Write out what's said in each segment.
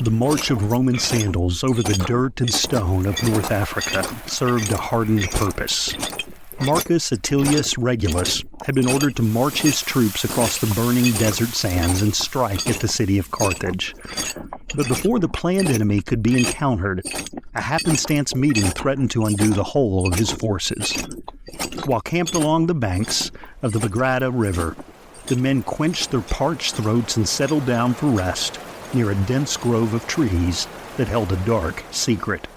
The march of Roman sandals over the dirt and stone of North Africa served a hardened purpose. Marcus Atilius Regulus had been ordered to march his troops across the burning desert sands and strike at the city of Carthage. But before the planned enemy could be encountered, a happenstance meeting threatened to undo the whole of his forces. While camped along the banks of the Bagrada River, the men quenched their parched throats and settled down for rest near a dense grove of trees that held a dark secret.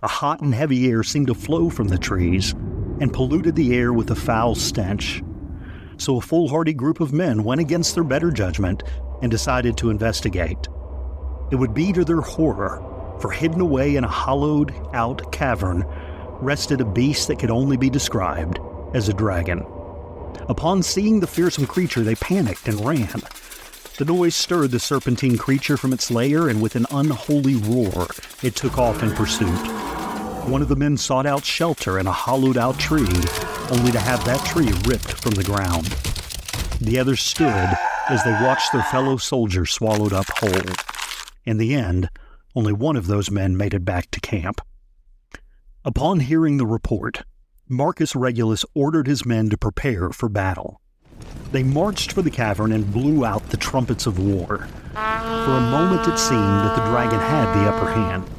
A hot and heavy air seemed to flow from the trees and polluted the air with a foul stench. So a foolhardy group of men went against their better judgment and decided to investigate. It would be to their horror, for hidden away in a hollowed-out cavern rested a beast that could only be described as a dragon. Upon seeing the fearsome creature, they panicked and ran. The noise stirred the serpentine creature from its lair, and with an unholy roar, it took off in pursuit. One of the men sought out shelter in a hollowed-out tree, only to have that tree ripped from the ground. The others stood as they watched their fellow soldiers swallowed up whole. In the end, only one of those men made it back to camp. Upon hearing the report, Marcus Regulus ordered his men to prepare for battle. They marched for the cavern and blew out the trumpets of war. For a moment it seemed that the dragon had the upper hand.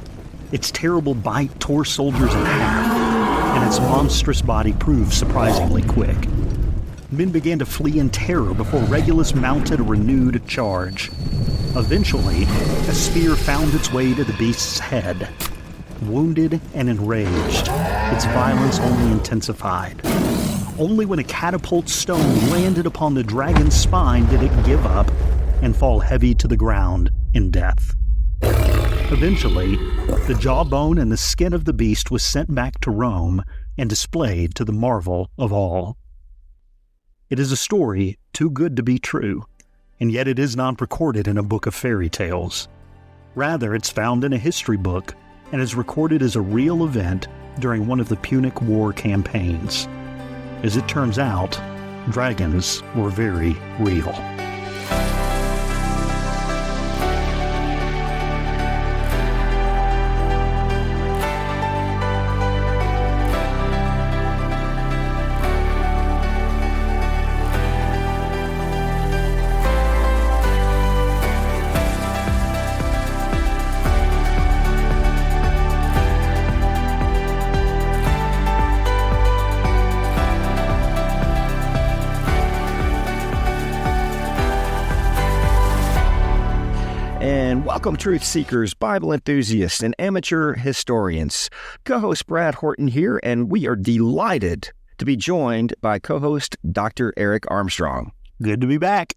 Its terrible bite tore soldiers in half, and its monstrous body proved surprisingly quick. Men began to flee in terror before Regulus mounted a renewed charge. Eventually, a spear found its way to the beast's head. Wounded and enraged, its violence only intensified. Only when a catapult stone landed upon the dragon's spine did it give up and fall heavy to the ground in death. Eventually, the jawbone and the skin of the beast was sent back to Rome and displayed to the marvel of all. It is a story too good to be true, and yet it is not recorded in a book of fairy tales. Rather, it's found in a history book and is recorded as a real event during one of the Punic War campaigns. As it turns out, dragons were very real. Welcome, truth seekers, Bible enthusiasts, and amateur historians. Co-host Brad Horton here, and we are delighted to be joined by co-host Dr. Eric Armstrong. Good to be back.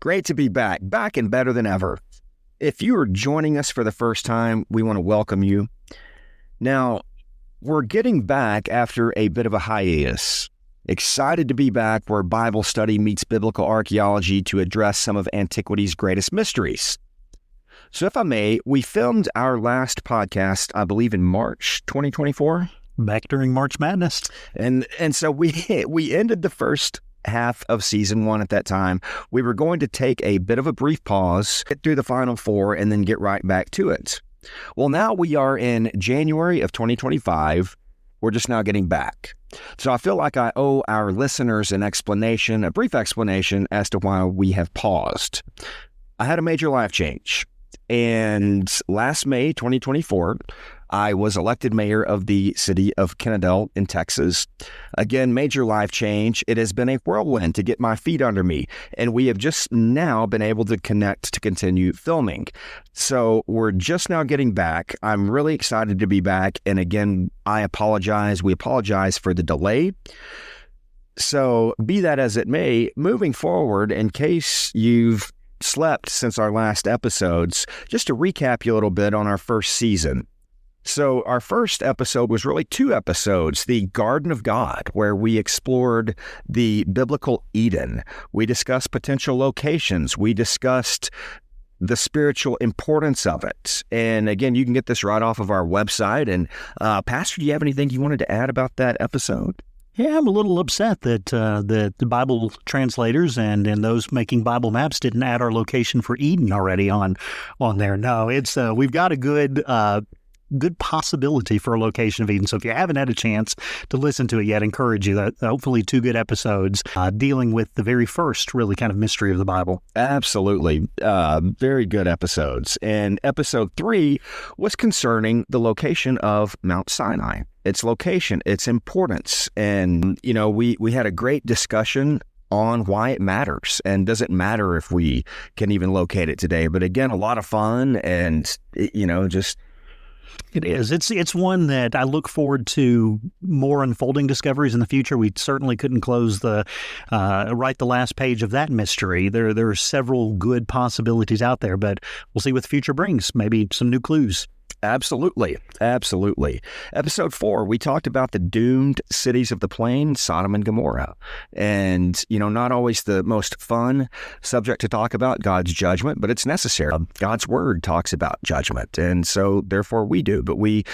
Great to be back and better than ever. If you are joining us for the first time, we want to welcome you. Now, we're getting back after a bit of a hiatus. Excited to be back where Bible study meets biblical archaeology to address some of antiquity's greatest mysteries. So if I may, we filmed our last podcast, I believe, in March 2024. Back during March Madness. And so we ended the first half of season 1 at that time. We were going to take a bit of a brief pause, get through the final 4, and then get right back to it. Well, now we are in January of 2025. We're just now getting back. So I feel like I owe our listeners an explanation, a brief explanation as to why we have paused. I had a major life change. And last May 2024, I was elected mayor of the city of Kennedale in Texas. Again, major life change. It has been a whirlwind to get my feet under me, and we have just now been able to connect to continue filming. So we're just now getting back. I'm really excited to be back. And again, we apologize for the delay. So be that as it may, moving forward, in case you've slept since our last episodes, just to recap you a little bit on our first season. So our first episode was really 2 episodes, the Garden of God, where we explored the biblical Eden. We discussed potential locations. We discussed the spiritual importance of it. And again, you can get this right off of our website. And Pastor, do you have anything you wanted to add about that episode? Yeah, I'm a little upset that the Bible translators and those making Bible maps didn't add our location for Eden already on there. No, it's we've got a good possibility for a location of Eden. So if you haven't had a chance to listen to it yet, I encourage you. That hopefully 2 good episodes dealing with the very first really kind of mystery of the Bible. Absolutely. Very good episodes. And episode 3 was concerning the location of Mount Sinai, its location, its importance. And, we had a great discussion on why it matters and does it matter if we can even locate it today. But again, a lot of fun and, just... It is. It's one that I look forward to more unfolding discoveries in the future. We certainly couldn't close write the last page of that mystery. There are several good possibilities out there, but we'll see what the future brings. Maybe some new clues. Absolutely. Absolutely. Episode 4, we talked about the doomed cities of the plain, Sodom and Gomorrah. And, not always the most fun subject to talk about, God's judgment, but it's necessary. God's word talks about judgment. And so therefore we do. But we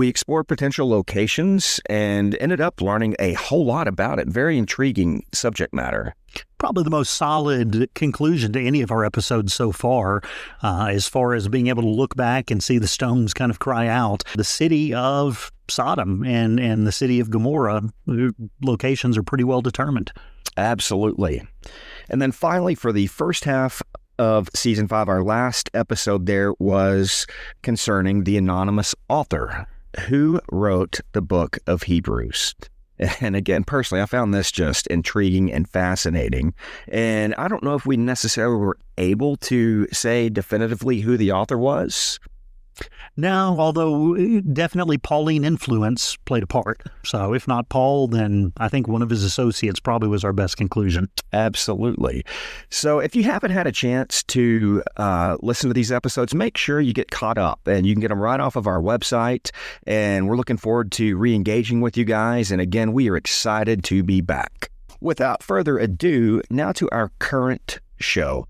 explored potential locations and ended up learning a whole lot about it. Very intriguing subject matter. Probably the most solid conclusion to any of our episodes so far as being able to look back and see the stones kind of cry out. The city of Sodom and the city of Gomorrah, locations are pretty well determined. Absolutely. And then finally, for the first half of season 5, our last episode there was concerning the anonymous author who wrote the book of Hebrews. And again, personally, I found this just intriguing and fascinating. And I don't know if we necessarily were able to say definitively who the author was. No, although definitely Pauline influence played a part. So if not Paul, then I think one of his associates probably was our best conclusion. Absolutely. So if you haven't had a chance to listen to these episodes, make sure you get caught up, and you can get them right off of our website. And we're looking forward to re-engaging with you guys. And again, we are excited to be back. Without further ado, now to our current show.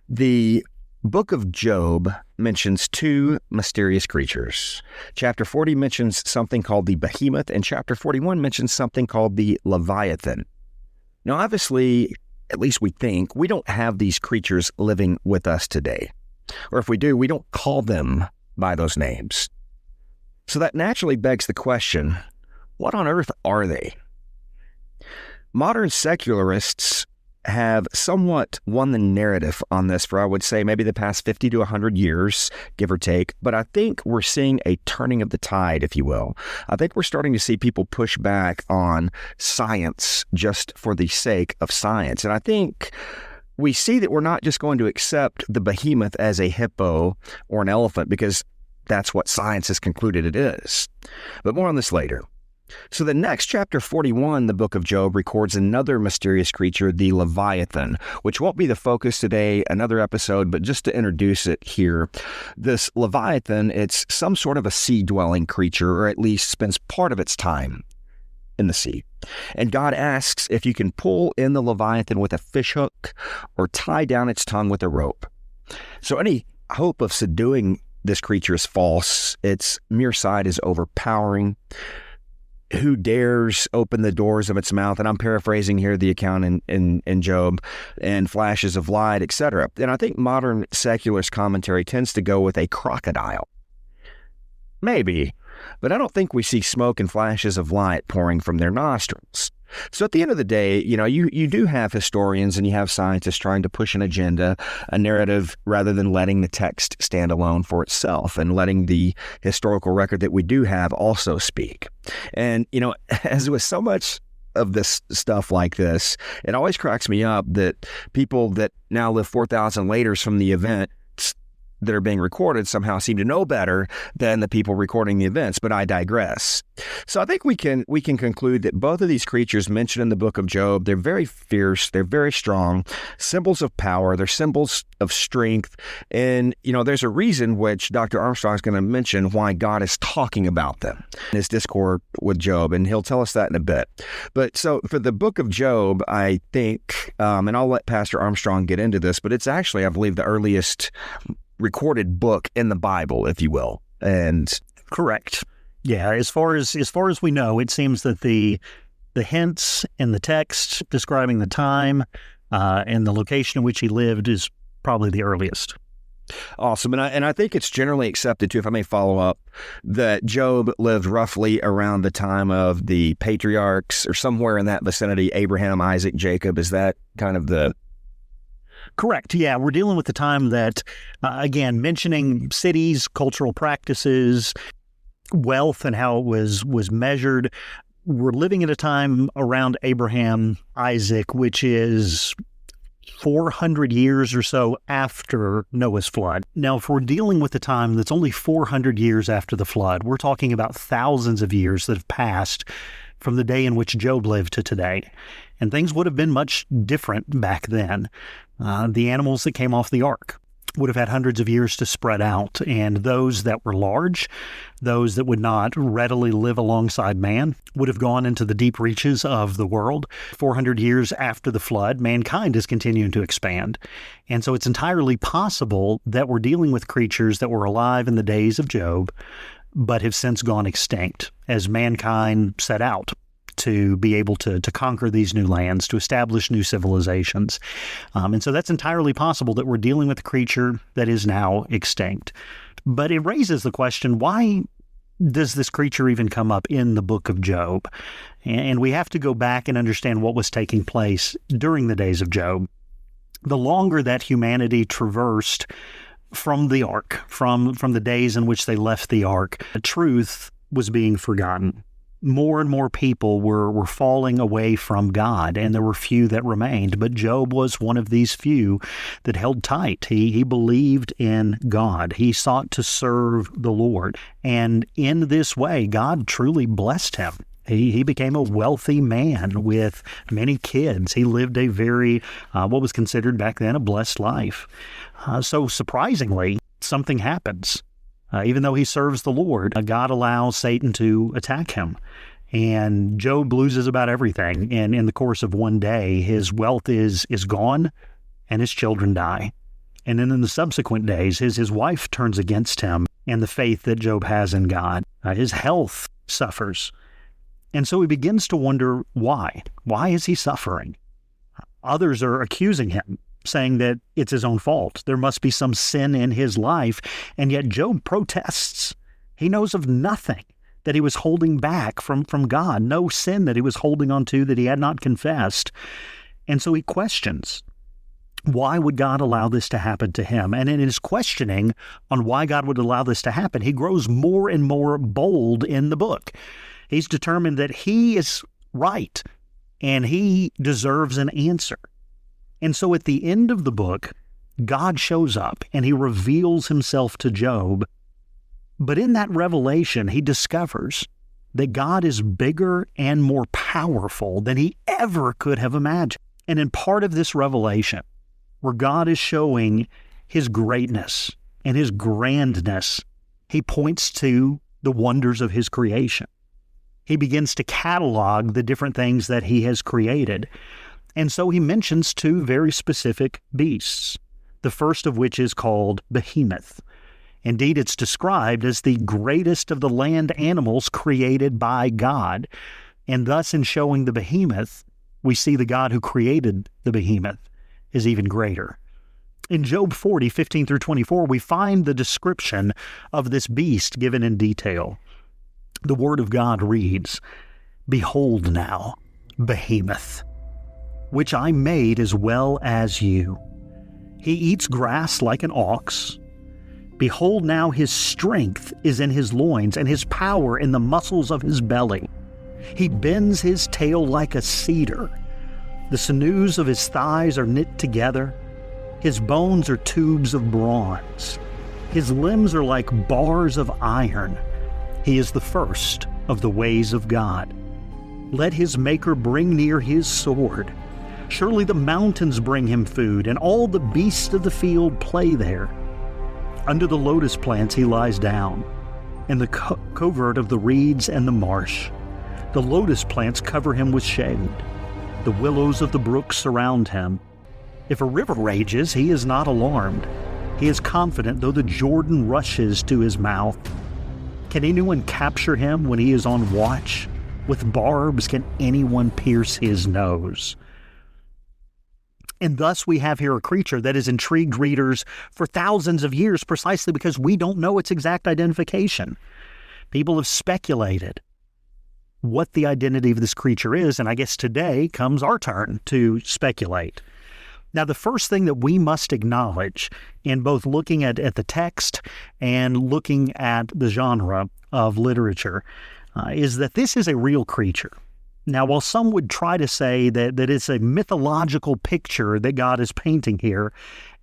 The Book of Job mentions 2 mysterious creatures. Chapter 40 mentions something called the Behemoth, and chapter 41 mentions something called the Leviathan. Now, obviously, at least we think, we don't have these creatures living with us today. Or if we do, we don't call them by those names. So that naturally begs the question, what on earth are they? Modern secularists have somewhat won the narrative on this for, I would say, maybe the past 50 to 100 years, give or take. But I think we're seeing a turning of the tide, if you will. I think we're starting to see people push back on science just for the sake of science. And I think we see that we're not just going to accept the behemoth as a hippo or an elephant because that's what science has concluded it is. But more on this later. So the next chapter 41, the book of Job, records another mysterious creature, the Leviathan, which won't be the focus today, another episode, but just to introduce it here. This Leviathan, it's some sort of a sea-dwelling creature, or at least spends part of its time in the sea. And God asks if you can pull in the Leviathan with a fishhook or tie down its tongue with a rope. So any hope of subduing this creature is false. Its mere sight is overpowering. Who dares open the doors of its mouth? And I'm paraphrasing here the account in Job, and flashes of light, etc. And I think modern secularist commentary tends to go with a crocodile. Maybe, but I don't think we see smoke and flashes of light pouring from their nostrils. So at the end of the day, you do have historians and you have scientists trying to push an agenda, a narrative, rather than letting the text stand alone for itself and letting the historical record that we do have also speak. And, as with so much of this stuff like this, it always cracks me up that people that now live 4,000 later from the event that are being recorded somehow seem to know better than the people recording the events, but I digress. So I think we can conclude that both of these creatures mentioned in the book of Job, they're very fierce, they're very strong, symbols of power, they're symbols of strength, and there's a reason which Dr. Armstrong is going to mention why God is talking about them in his discourse with Job, and he'll tell us that in a bit. But so for the book of Job, I think, and I'll let Pastor Armstrong get into this, but it's actually, I believe, the earliest recorded book in the Bible, if you will. And correct. Yeah, as far as we know, it seems that the The hints in the text describing the time and the location in which he lived is probably the earliest. Awesome. And I think it's generally accepted, too, if I may follow up, that Job lived roughly around the time of the patriarchs or somewhere in that vicinity, Abraham, Isaac, Jacob. Is that kind of the... Correct. Yeah, we're dealing with the time that, again, mentioning cities, cultural practices, wealth, and how it was measured. We're living at a time around Abraham, Isaac, which is 400 years or so after Noah's flood. Now, if we're dealing with a time that's only 400 years after the flood, we're talking about thousands of years that have passed from the day in which Job lived to today. And things would have been much different back then. The animals that came off the ark would have had hundreds of years to spread out, and those that were large, those that would not readily live alongside man, would have gone into the deep reaches of the world. 400 years after the flood, mankind is continuing to expand. And so it's entirely possible that we're dealing with creatures that were alive in the days of Job, but have since gone extinct as mankind set out to be able to conquer these new lands, to establish new civilizations. And so that's entirely possible that we're dealing with a creature that is now extinct. But it raises the question, why does this creature even come up in the book of Job? And we have to go back and understand what was taking place during the days of Job. The longer that humanity traversed from the ark, from the days in which they left the ark, the truth was being forgotten. More and more people were falling away from God, and there were few that remained. But Job was one of these few that held tight. He believed in God. He sought to serve the Lord. And in this way, God truly blessed him. He became a wealthy man with many kids. He lived a very, what was considered back then, a blessed life. So surprisingly, something happens. Even though he serves the Lord, God allows Satan to attack him. And Job loses about everything. And in the course of one day, his wealth is gone and his children die. And then in the subsequent days, his wife turns against him and the faith that Job has in God. His health suffers. And so he begins to wonder why. Why is he suffering? Others are accusing him, saying that it's his own fault. There must be some sin in his life. And yet Job protests. He knows of nothing that he was holding back from God, no sin that he was holding on to that he had not confessed. And so he questions, why would God allow this to happen to him? And in his questioning on why God would allow this to happen, he grows more and more bold in the book. He's determined that he is right and he deserves an answer. And so at the end of the book, God shows up and he reveals himself to Job. But in that revelation, he discovers that God is bigger and more powerful than he ever could have imagined. And in part of this revelation, where God is showing his greatness and his grandness, he points to the wonders of his creation. He begins to catalog the different things that he has created. And so he mentions two very specific beasts, the first of which is called Behemoth. Indeed, it's described as the greatest of the land animals created by God. And thus, in showing the Behemoth, we see the God who created the Behemoth is even greater. In Job 40, 15 through 24, we find the description of this beast given in detail. The Word of God reads, "Behold now, Behemoth, which I made as well as you. He eats grass like an ox. Behold now his strength is in his loins, and his power in the muscles of his belly. He bends his tail like a cedar. The sinews of his thighs are knit together. His bones are tubes of bronze. His limbs are like bars of iron. He is the first of the ways of God. Let his maker bring near his sword. Surely the mountains bring him food, and all the beasts of the field play there. Under the lotus plants he lies down, in the covert of the reeds and the marsh. The lotus plants cover him with shade. The willows of the brook surround him. If a river rages, he is not alarmed. He is confident though the Jordan rushes to his mouth. Can anyone capture him when he is on watch? With barbs, can anyone pierce his nose? And thus we have here a creature that has intrigued readers for thousands of years precisely because we don't know its exact identification. People have speculated what the identity of this creature is, and I guess today comes our turn to speculate. Now, the first thing that we must acknowledge in both looking at the text and looking at the genre of literature is that this is a real creature. Now, while some would try to say that it's a mythological picture that God is painting here,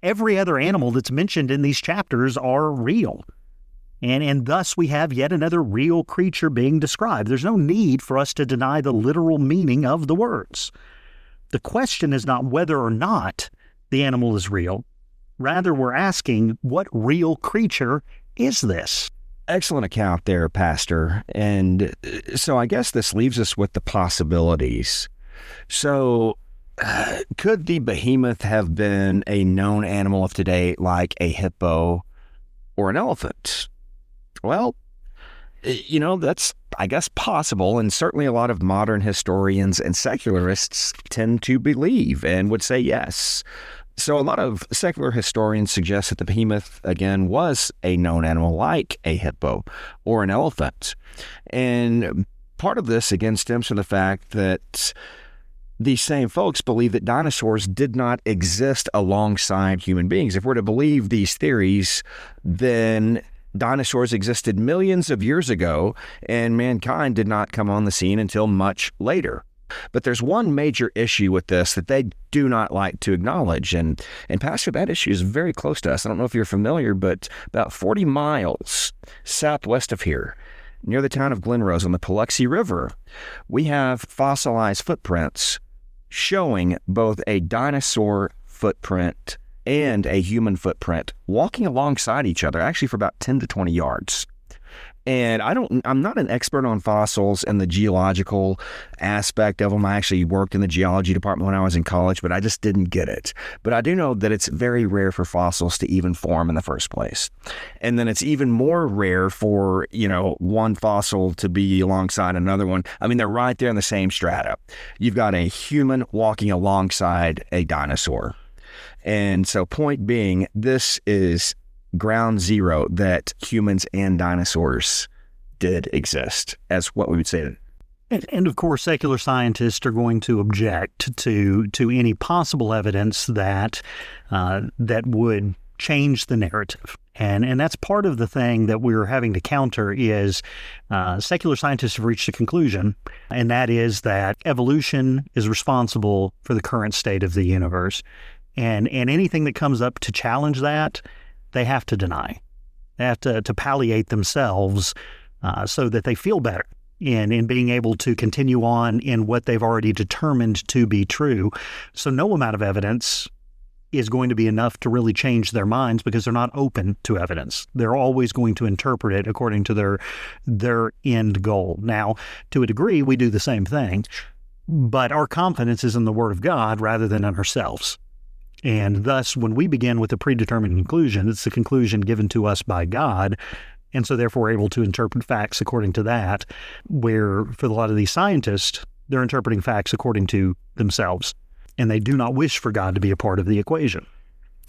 every other animal that's mentioned in these chapters are real. And thus we have yet another real creature being described. There's no need for us to deny the literal meaning of the words. The question is not whether or not the animal is real. Rather, we're asking, what real creature is this? Excellent account there, Pastor. And so I guess this leaves us with the possibilities. So could the behemoth have been a known animal of today, like a hippo or an elephant? Well, that's, I guess, possible, and certainly a lot of modern historians and secularists tend to believe and would say yes. So a lot of secular historians suggest that the behemoth, again, was a known animal like a hippo or an elephant. And part of this, again, stems from the fact that these same folks believe that dinosaurs did not exist alongside human beings. If we're to believe these theories, then dinosaurs existed millions of years ago, and mankind did not come on the scene until much later. But there's one major issue with this that they do not like to acknowledge, and Pastor, that issue is very close to us. I don't know if you're familiar, but about 40 miles southwest of here, near the town of Glen Rose on the Paluxy River, we have fossilized footprints showing both a dinosaur footprint and a human footprint walking alongside each other, actually for about 10 to 20 yards. And I'm not an expert on fossils and the geological aspect of them. I actually worked in the geology department when I was in college, but I just didn't get it. But I do know that it's very rare for fossils to even form in the first place. And then it's even more rare for, one fossil to be alongside another one. I mean, they're right there in the same strata. You've got a human walking alongside a dinosaur. And so point being, this is ground zero that humans and dinosaurs did exist, as what we would say. And of course, secular scientists are going to object to any possible evidence that would change the narrative. And that's part of the thing that we're having to counter is secular scientists have reached a conclusion, and that is that evolution is responsible for the current state of the universe. And anything that comes up to challenge that, they have to deny. They have to palliate themselves so that they feel better in being able to continue on in what they've already determined to be true. So no amount of evidence is going to be enough to really change their minds because they're not open to evidence. They're always going to interpret it according to their end goal. Now, to a degree, we do the same thing, but our confidence is in the Word of God rather than in ourselves. And thus, when we begin with a predetermined conclusion, it's the conclusion given to us by God, and so therefore we're able to interpret facts according to that, where for a lot of these scientists, they're interpreting facts according to themselves, and they do not wish for God to be a part of the equation.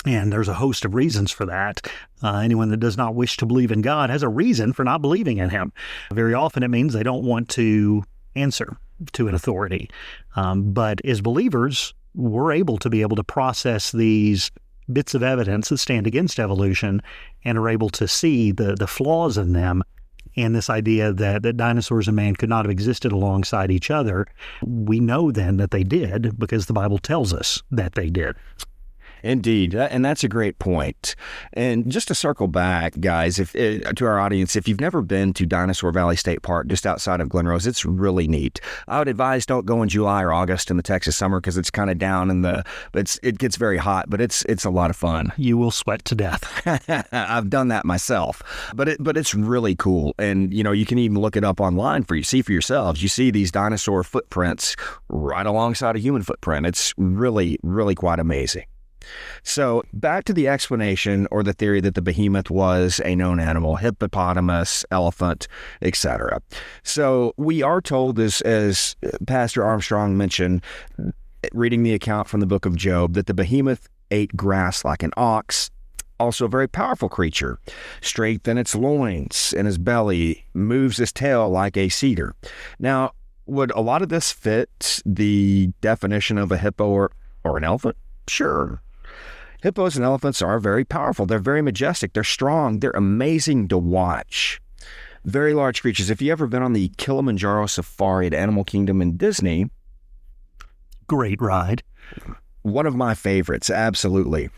And there's a host of reasons for that. Anyone that does not wish to believe in God has a reason for not believing in Him. Very often it means they don't want to answer to an authority. But as believers, we're able to process these bits of evidence that stand against evolution and are able to see the flaws in them, and this idea that dinosaurs and man could not have existed alongside each other. We know then that they did because the Bible tells us that they did. Indeed, and that's a great point. And just to circle back, guys, to our audience, if you've never been to Dinosaur Valley State Park just outside of Glen Rose, it's really neat. I would advise don't go in July or August in the Texas summer because it's kind of down it gets very hot, but it's a lot of fun. You will sweat to death. I've done that myself, but it's really cool. And you can even look it up online see for yourselves. You see these dinosaur footprints right alongside a human footprint. It's really, really quite amazing. So back to the explanation or the theory that the behemoth was a known animal, hippopotamus, elephant, etc. So we are told, as Pastor Armstrong mentioned, reading the account from the book of Job, that the behemoth ate grass like an ox. Also a very powerful creature, strength in its loins and his belly, moves his tail like a cedar. Now, would a lot of this fit the definition of a hippo or an elephant? Sure. Hippos and elephants are very powerful. They're very majestic. They're strong. They're amazing to watch. Very large creatures. If you've ever been on the Kilimanjaro safari at Animal Kingdom in Disney, great ride. One of my favorites, absolutely.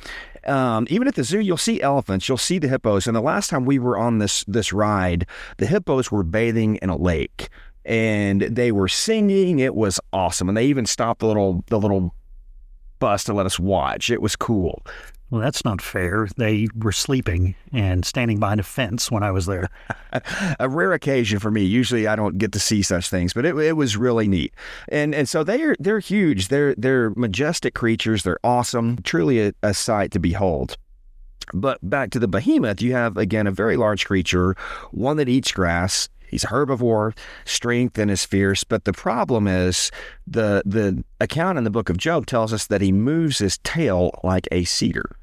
Even at the zoo, you'll see elephants, you'll see the hippos. And the last time we were on this ride, the hippos were bathing in a lake, and they were singing. It was awesome, and they even stopped the little bus to let us watch. It was cool. Well, that's not fair. They were sleeping and standing behind a fence when I was there. A rare occasion for me. Usually I don't get to see such things, but it was really neat. And so they're huge. They're majestic creatures. They're awesome. Truly a sight to behold. But back to the behemoth, you have, again, a very large creature, one that eats grass. He's a herbivore, strength and is fierce. But the problem is the account in the book of Job tells us that he moves his tail like a cedar,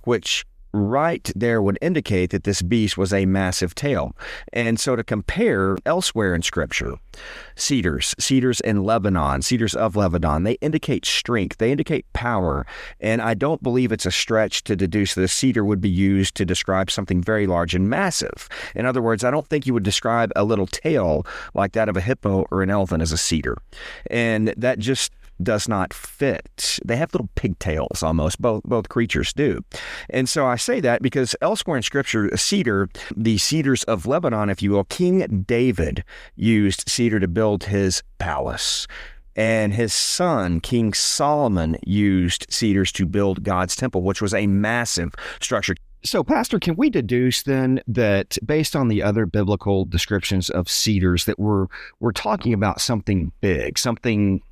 which right there would indicate that this beast was a massive tail. And so to compare elsewhere in Scripture, cedars in Lebanon, cedars of Lebanon, they indicate strength, they indicate power. And I don't believe it's a stretch to deduce that a cedar would be used to describe something very large and massive. In other words, I don't think you would describe a little tail like that of a hippo or an elephant as a cedar. And that just does not fit. They have little pigtails almost, both creatures do. And so I say that because elsewhere in Scripture, a cedar, the cedars of Lebanon, if you will, King David used cedar to build his palace. And his son, King Solomon, used cedars to build God's temple, which was a massive structure. So, Pastor, can we deduce then that based on the other biblical descriptions of cedars that we're talking about something big, something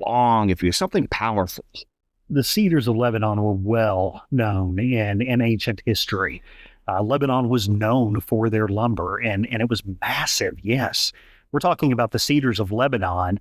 long, if you something powerful? The cedars of Lebanon were well known in ancient history. Lebanon was known for their lumber, and it was massive, yes. We're talking about the cedars of Lebanon.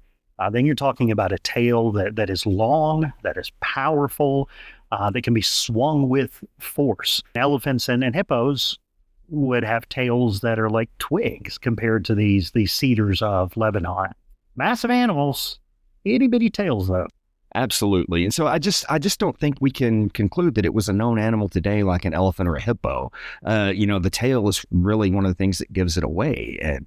Then you're talking about a tail that is long, that is powerful, that can be swung with force. Elephants and hippos would have tails that are like twigs compared to these cedars of Lebanon. Massive animals, itty bitty tails though. Absolutely. And so I just don't think we can conclude that it was a known animal today like an elephant or a hippo. The tail is really one of the things that gives it away. And,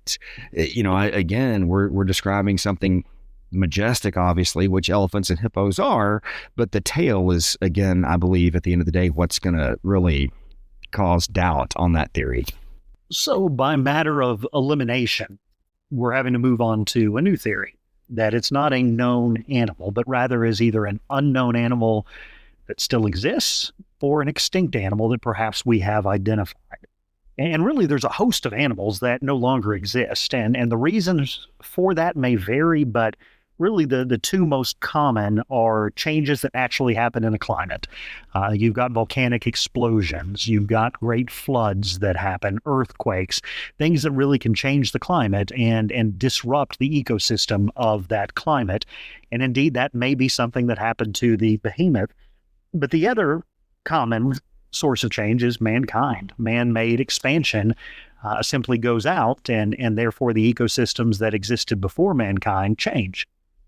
we're describing something majestic, obviously, which elephants and hippos are. But the tail is, again, I believe at the end of the day, what's going to really cause doubt on that theory. So by matter of elimination, we're having to move on to a new theory. That it's not a known animal, but rather is either an unknown animal that still exists or an extinct animal that perhaps we have identified. And really, there's a host of animals that no longer exist. And the reasons for that may vary, but really the two most common are changes that actually happen in a climate. You've got volcanic explosions, you've got great floods that happen, earthquakes, things that really can change the climate and disrupt the ecosystem of that climate. And indeed, that may be something that happened to the behemoth. But the other common source of change is mankind. Man-made expansion simply goes out, and therefore the ecosystems that existed before mankind change.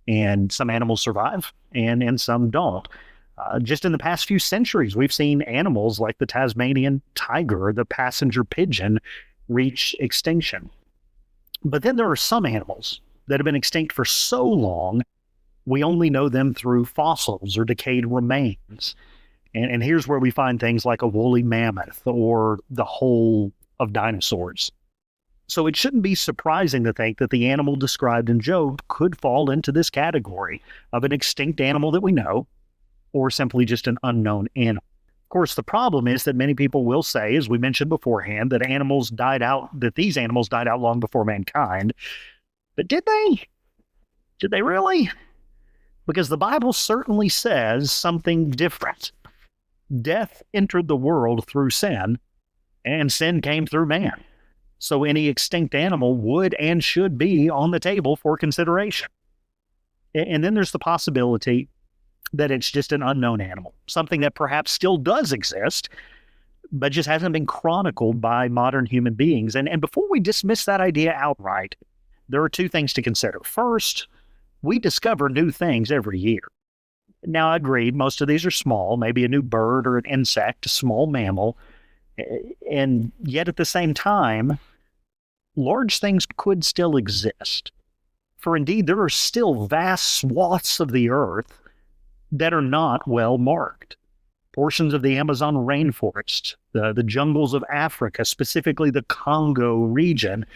And some animals survive, and some don't. Just in the past few centuries, we've seen animals like the Tasmanian tiger, the passenger pigeon, reach extinction. But then there are some animals that have been extinct for so long, we only know them through fossils or decayed remains. And here's where we find things like a woolly mammoth or the whole of dinosaurs. So it shouldn't be surprising to think that the animal described in Job could fall into this category of an extinct animal that we know, or simply just an unknown animal. Of course, the problem is that many people will say, as we mentioned beforehand, that these animals died out long before mankind. But did they? Did they really? Because the Bible certainly says something different. Death entered the world through sin, and sin came through man. So any extinct animal would and should be on the table for consideration. And then there's the possibility that it's just an unknown animal, something that perhaps still does exist, but just hasn't been chronicled by modern human beings. And before we dismiss that idea outright, there are two things to consider. First, we discover new things every year. Now, I agree, most of these are small, maybe a new bird or an insect, a small mammal. And yet at the same time, large things could still exist. For indeed, there are still vast swaths of the earth that are not well marked. Portions of the Amazon rainforest, the jungles of Africa, specifically the Congo region,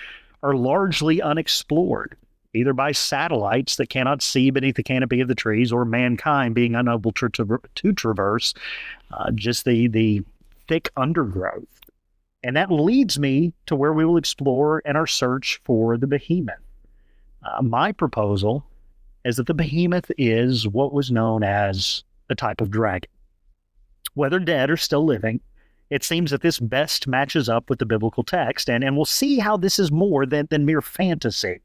are largely unexplored, either by satellites that cannot see beneath the canopy of the trees or mankind being unable to traverse just the thick undergrowth. And that leads me to where we will explore in our search for the behemoth. My proposal is that the behemoth is what was known as a type of dragon. Whether dead or still living, it seems that this best matches up with the biblical text, and we'll see how this is more than mere fantasy.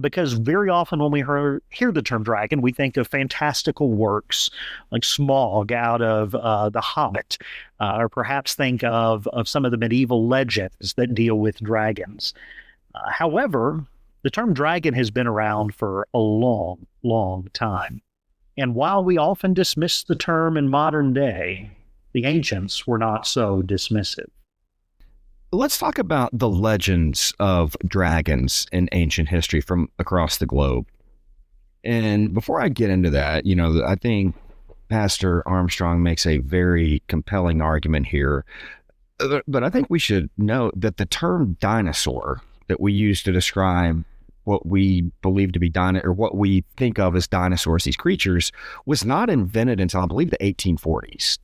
Because very often when we hear the term dragon, we think of fantastical works like Smaug out of The Hobbit, or perhaps think of some of the medieval legends that deal with dragons. However, the term dragon has been around for a long, long time. And while we often dismiss the term in modern day, the ancients were not so dismissive. Let's talk about the legends of dragons in ancient history from across the globe. And before I get into that, I think Pastor Armstrong makes a very compelling argument here. But I think we should note that the term dinosaur that we use to describe what we believe to be or what we think of as dinosaurs, these creatures, was not invented until, I believe, the 1840s.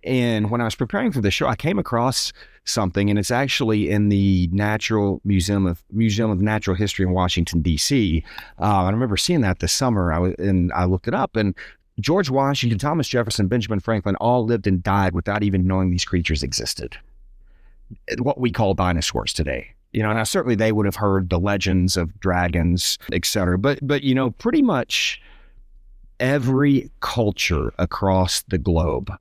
And when I was preparing for the show, I came across something, and it's actually in the Museum of Natural History in Washington, D.C. I remember seeing that this summer, I looked it up, and George Washington, Thomas Jefferson, Benjamin Franklin all lived and died without even knowing these creatures existed. What we call dinosaurs today. Now certainly they would have heard the legends of dragons, etc. But pretty much every culture across the globe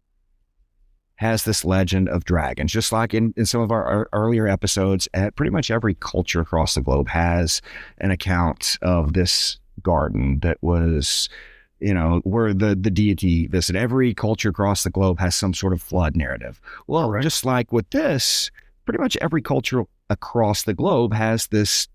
has this legend of dragons. Just like in some of our earlier episodes, pretty much every culture across the globe has an account of this garden that was, where the deity visited. Every culture across the globe has some sort of flood narrative. Well, right. Just like with this, pretty much every culture across the globe has this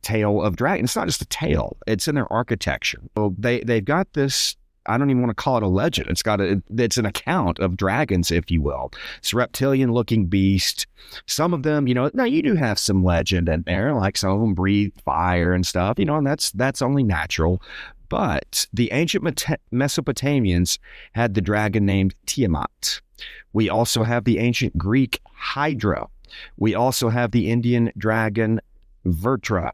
tale of dragon. It's not just a tale; it's in their architecture. So they've got this. I don't even want to call it a legend. It's an account of dragons, if you will. It's a reptilian-looking beast. Some of them, now you do have some legend in there, like some of them breathe fire and stuff, and that's only natural. But the ancient Mesopotamians had the dragon named Tiamat. We also have the ancient Greek Hydra. We also have the Indian dragon Vertra.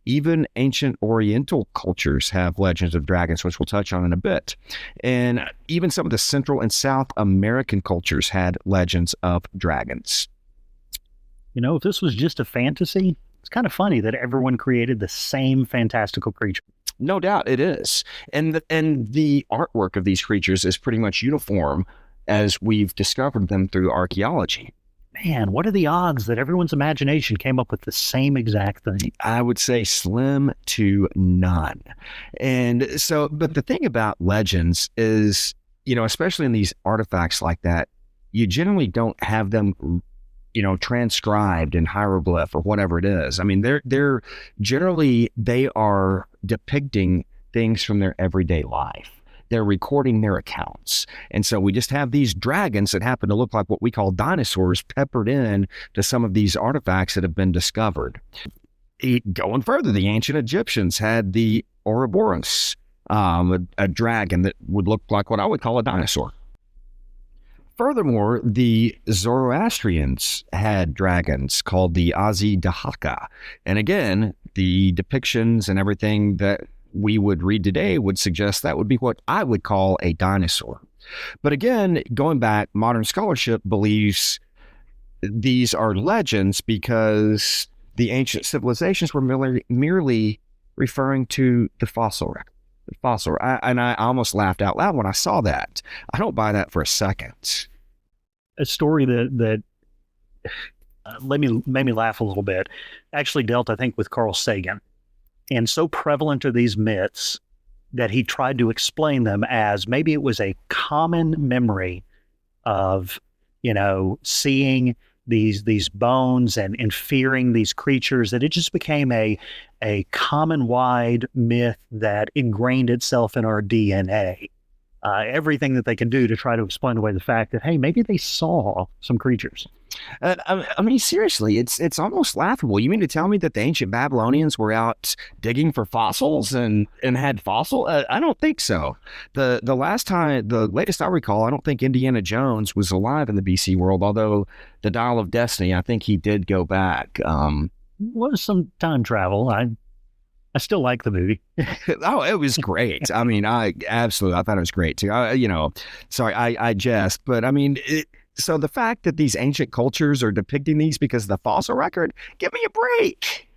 Even ancient Oriental cultures have legends of dragons, which we'll touch on in a bit. And even some of the Central and South American cultures had legends of dragons. If this was just a fantasy, it's kind of funny that everyone created the same fantastical creature. No doubt it is. And the artwork of these creatures is pretty much uniform as we've discovered them through archaeology. Man, what are the odds that everyone's imagination came up with the same exact thing? I would say slim to none. And so, but the thing about legends is, especially in these artifacts like that, you generally don't have them, transcribed in hieroglyph or whatever it is. I mean, they're generally, they are depicting things from their everyday life. They're recording their accounts. And so we just have these dragons that happen to look like what we call dinosaurs peppered in to some of these artifacts that have been discovered. Going further, the ancient Egyptians had the Ouroboros, a dragon that would look like what I would call a dinosaur. Furthermore, the Zoroastrians had dragons called the Azidahaka. And again, the depictions and everything that we would read today would suggest that would be what I would call a dinosaur. But again, going back, modern scholarship believes these are legends because the ancient civilizations were merely referring to the fossil record. I almost laughed out loud when I saw that. I don't buy that for a second. A story that made me laugh a little bit actually dealt, I think, with Carl Sagan. And so prevalent are these myths that he tried to explain them as maybe it was a common memory of, seeing these bones and fearing these creatures, that it just became a common wide myth that ingrained itself in our DNA. Everything that they can do to try to explain away the fact that, hey, maybe they saw some creatures. I mean, seriously, it's almost laughable. You mean to tell me that the ancient Babylonians were out digging for fossils and had fossil? I don't think so. The latest I recall, I don't think Indiana Jones was alive in the BC world, although the Dial of Destiny, I think he did go back. Was some time travel. I still like the movie. Oh, it was great. I mean, I thought it was great too. I jest, but I mean, so the fact that these ancient cultures are depicting these because of the fossil record, give me a break.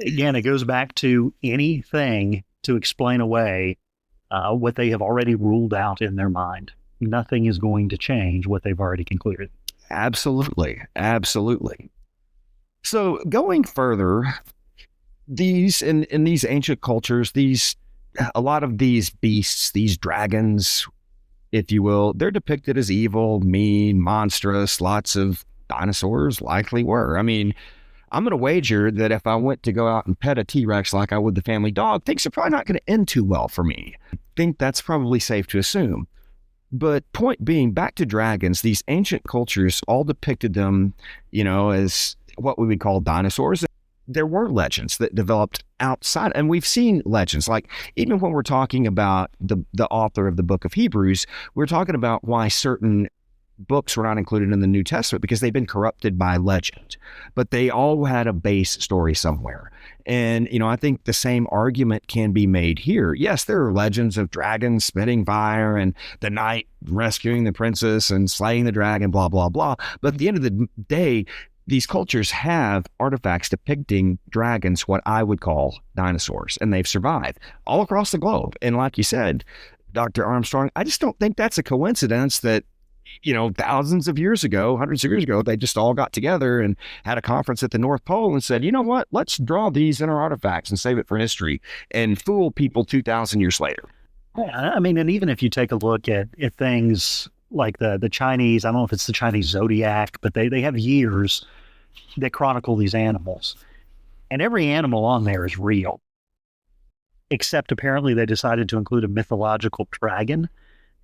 Again, it goes back to anything to explain away what they have already ruled out in their mind. Nothing is going to change what they've already concluded. Absolutely. So going further, these in these ancient cultures, a lot of these beasts, these dragons, if you will, they're depicted as evil, mean, monstrous. Lots of dinosaurs likely were. I mean, I'm going to wager that if I went to go out and pet a T-Rex like I would the family dog, things are probably not going to end too well for me. I think that's probably safe to assume. But point being, back to dragons, these ancient cultures all depicted them, as what we would call dinosaurs. There were legends that developed outside, and we've seen legends, like even when we're talking about the author of the book of Hebrews, we're talking about why certain books were not included in the New Testament because they've been corrupted by legend, but they all had a base story somewhere. And, I think the same argument can be made here. Yes, there are legends of dragons spitting fire and the knight rescuing the princess and slaying the dragon, blah, blah, blah. But at the end of the day, these cultures have artifacts depicting dragons, what I would call dinosaurs, and they've survived all across the globe. And like you said, Dr. Armstrong, I just don't think that's a coincidence that, thousands of years ago, hundreds of years ago, they just all got together and had a conference at the North Pole and said, you know what, let's draw these in our artifacts and save it for history and fool people 2,000 years later. Yeah, I mean, and even if you take a look at things like the Chinese, I don't know if it's the Chinese zodiac, but they have years that chronicle these animals. And every animal on there is real. Except apparently they decided to include a mythological dragon.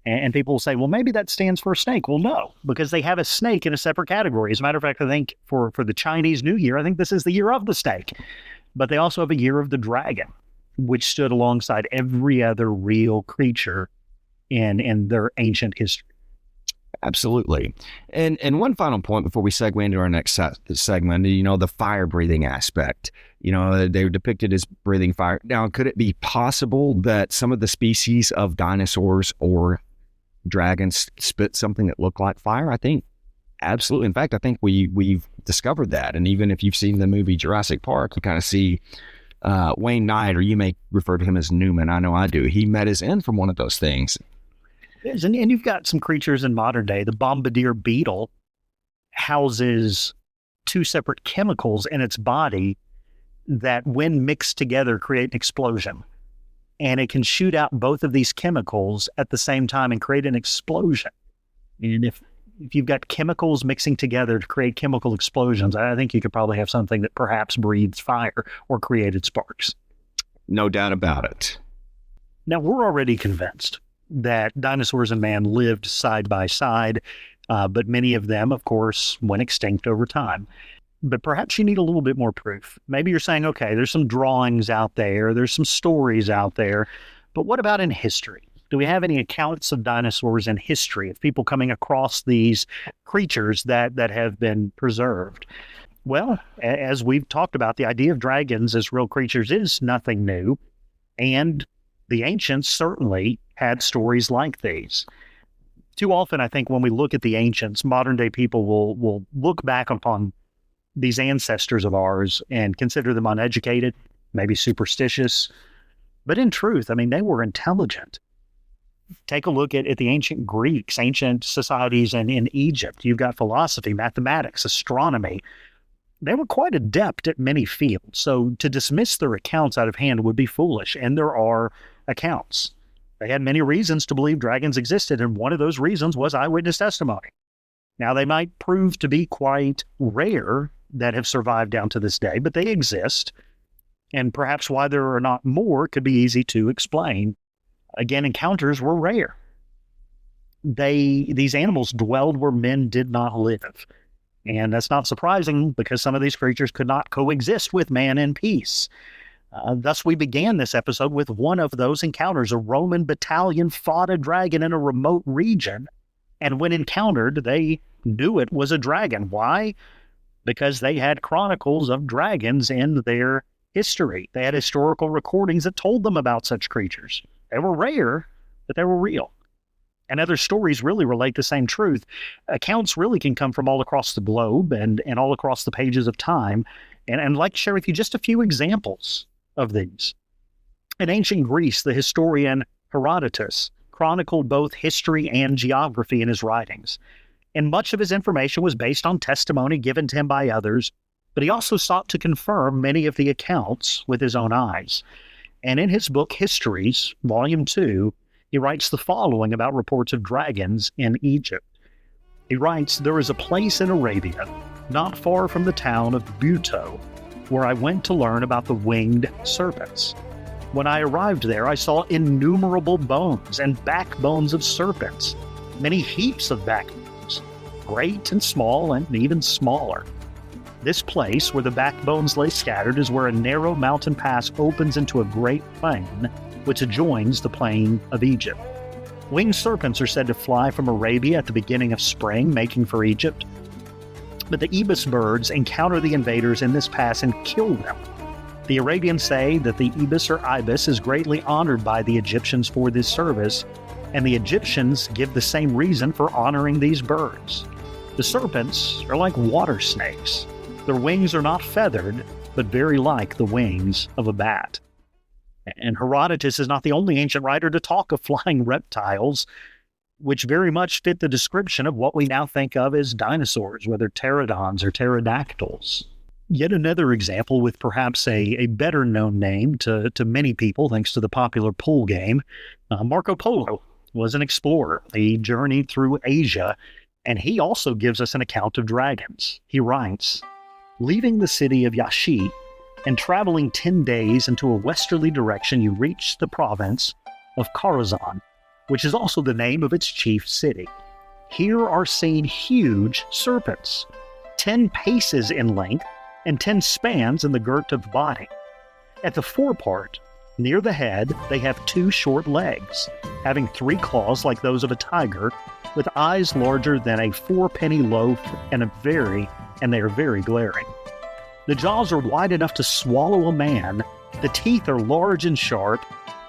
And people will say, well, maybe that stands for a snake. Well, no, because they have a snake in a separate category. As a matter of fact, I think for the Chinese New Year, I think this is the year of the snake. But they also have a year of the dragon, which stood alongside every other real creature in their ancient history. Absolutely. And one final point before we segue into our next segment, the fire breathing aspect. They're depicted as breathing fire. Now, could it be possible that some of the species of dinosaurs or dragons spit something that looked like fire? I think absolutely. In fact, I think we've discovered that. And even if you've seen the movie Jurassic Park, you kind of see Wayne Knight, or you may refer to him as Newman. I know I do. He met his end from one of those things. And you've got some creatures in modern day. The bombardier beetle houses two separate chemicals in its body that, when mixed together, create an explosion. And it can shoot out both of these chemicals at the same time and create an explosion. And if you've got chemicals mixing together to create chemical explosions, I think you could probably have something that perhaps breathes fire or created sparks. No doubt about it. Now, we're already convinced that dinosaurs and man lived side by side, but many of them, of course, went extinct over time. But perhaps you need a little bit more proof. Maybe you're saying, okay, there's some drawings out there, there's some stories out there, but what about in history? Do we have any accounts of dinosaurs in history, of people coming across these creatures that have been preserved? Well, as we've talked about, the idea of dragons as real creatures is nothing new, and the ancients certainly had stories like these. Too often, I think when we look at the ancients, modern day people will look back upon these ancestors of ours and consider them uneducated, maybe superstitious. But in truth, I mean, they were intelligent. Take a look at the ancient Greeks, ancient societies in Egypt. You've got philosophy, mathematics, astronomy. They were quite adept at many fields. So to dismiss their accounts out of hand would be foolish. And there are accounts. They had many reasons to believe dragons existed, and one of those reasons was eyewitness testimony. Now, they might prove to be quite rare that have survived down to this day, but they exist. And perhaps why there are not more could be easy to explain. Again, encounters were rare. These animals dwelled where men did not live. And that's not surprising because some of these creatures could not coexist with man in peace. Thus, we began this episode with one of those encounters. A Roman battalion fought a dragon in a remote region, and when encountered, they knew it was a dragon. Why? Because they had chronicles of dragons in their history. They had historical recordings that told them about such creatures. They were rare, but they were real. And other stories really relate the same truth. Accounts really can come from all across the globe and all across the pages of time. And I'd like to share with you just a few examples of these. In ancient Greece, the historian Herodotus chronicled both history and geography in his writings. And much of his information was based on testimony given to him by others, but he also sought to confirm many of the accounts with his own eyes. And in his book, Histories, Volume 2, he writes the following about reports of dragons in Egypt. He writes, "There is a place in Arabia, not far from the town of Buto, where I went to learn about the winged serpents. When I arrived there, I saw innumerable bones and backbones of serpents, many heaps of backbones, great and small and even smaller. This place where the backbones lay scattered is where a narrow mountain pass opens into a great plain, which adjoins the plain of Egypt. Winged serpents are said to fly from Arabia at the beginning of spring, making for Egypt. But the ibis birds encounter the invaders in this pass and kill them. The Arabians say that the ibis or ibis is greatly honored by the Egyptians for this service, and the Egyptians give the same reason for honoring these birds. The serpents are like water snakes. Their wings are not feathered, but very like the wings of a bat." And Herodotus is not the only ancient writer to talk of flying reptiles, which very much fit the description of what we now think of as dinosaurs, whether pterodons or pterodactyls. Yet another example with perhaps a better known name to many people, thanks to the popular pool game. Marco Polo was an explorer. He journeyed through Asia, and he also gives us an account of dragons. He writes, "Leaving the city of Yashi and traveling 10 days into a westerly direction, you reach the province of Khorasan, which is also the name of its chief city. Here are seen huge serpents, 10 paces in length and 10 spans in the girth of the body. At the forepart, near the head, they have 2 short legs, having 3 claws like those of a tiger, with eyes larger than a 4-penny loaf, and they are very glaring. The jaws are wide enough to swallow a man, the teeth are large and sharp,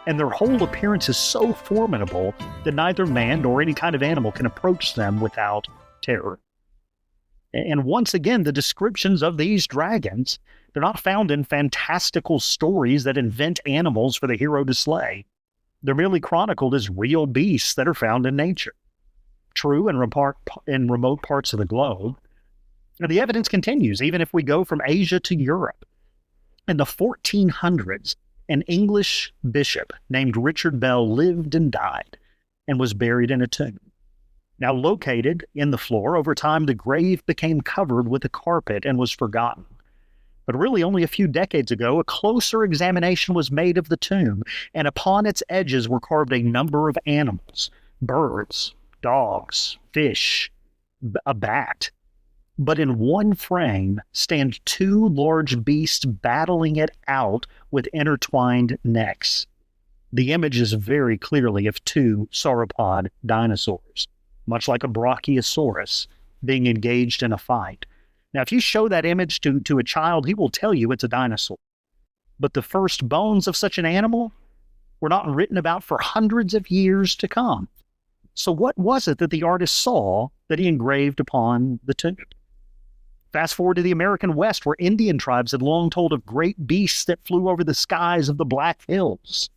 and their whole appearance is so formidable that neither man nor any kind of animal can approach them without terror." And once again, the descriptions of these dragons, they're not found in fantastical stories that invent animals for the hero to slay. They're merely chronicled as real beasts that are found in nature. True in remote parts of the globe. And the evidence continues, even if we go from Asia to Europe. In the 1400s, an English bishop named Richard Bell lived and died and was buried in a tomb. Now located in the floor, over time the grave became covered with a carpet and was forgotten. But really only a few decades ago, a closer examination was made of the tomb, and upon its edges were carved a number of animals, birds, dogs, fish, a bat. But in one frame stand 2 large beasts battling it out with intertwined necks. The image is very clearly of 2 sauropod dinosaurs, much like a brachiosaurus, being engaged in a fight. Now, if you show that image to a child, he will tell you it's a dinosaur. But the first bones of such an animal, were not written about for hundreds of years to come. So what was it that the artist saw that he engraved upon the tomb? Fast forward to the American West, where Indian tribes had long told of great beasts that flew over the skies of the Black Hills.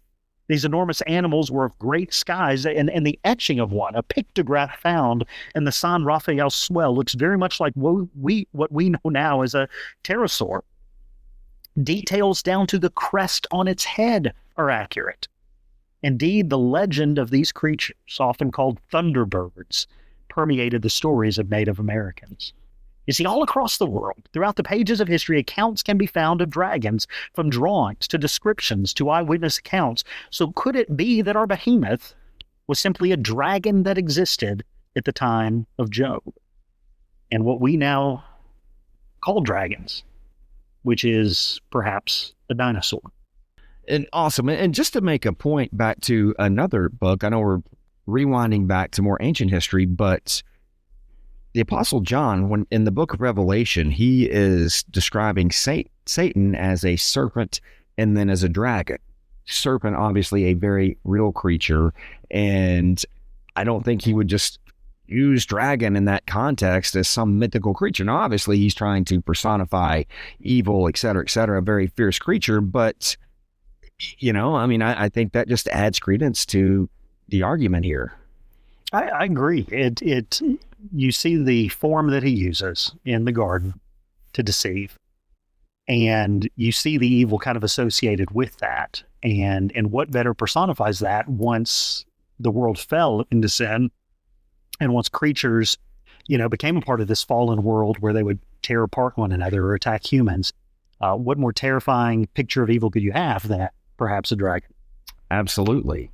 These enormous animals were of great size, and the etching of one, a pictograph found in the San Rafael swell, looks very much like what we know now as a pterosaur. Details down to the crest on its head are accurate. Indeed, the legend of these creatures, often called thunderbirds, permeated the stories of Native Americans. You see, all across the world, throughout the pages of history, accounts can be found of dragons, from drawings to descriptions to eyewitness accounts. So could it be that our behemoth was simply a dragon that existed at the time of Job? And what we now call dragons, which is perhaps a dinosaur. And awesome. And just to make a point back to another book, I know we're rewinding back to more ancient history, but the Apostle John, when in the book of Revelation, he is describing Satan as a serpent and then as a dragon. Serpent, obviously a very real creature. And I don't think he would just use dragon in that context as some mythical creature. Now, obviously, he's trying to personify evil, et cetera, a very fierce creature. But, I think that just adds credence to the argument here. I agree. You see the form that he uses in the garden to deceive, and you see the evil kind of associated with that. And what better personifies that once the world fell into sin, and once creatures, became a part of this fallen world where they would tear apart one another or attack humans. What more terrifying picture of evil could you have than perhaps a dragon? Absolutely.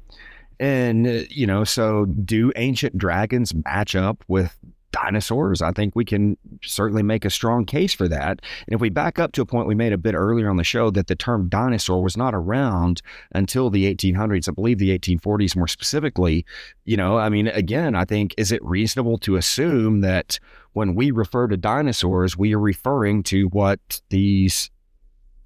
And, so do ancient dragons match up with dinosaurs? I think we can certainly make a strong case for that. And if we back up to a point we made a bit earlier on the show, that the term dinosaur was not around until the 1800s, I believe the 1840s more specifically, again, I think, is it reasonable to assume that when we refer to dinosaurs, we are referring to what these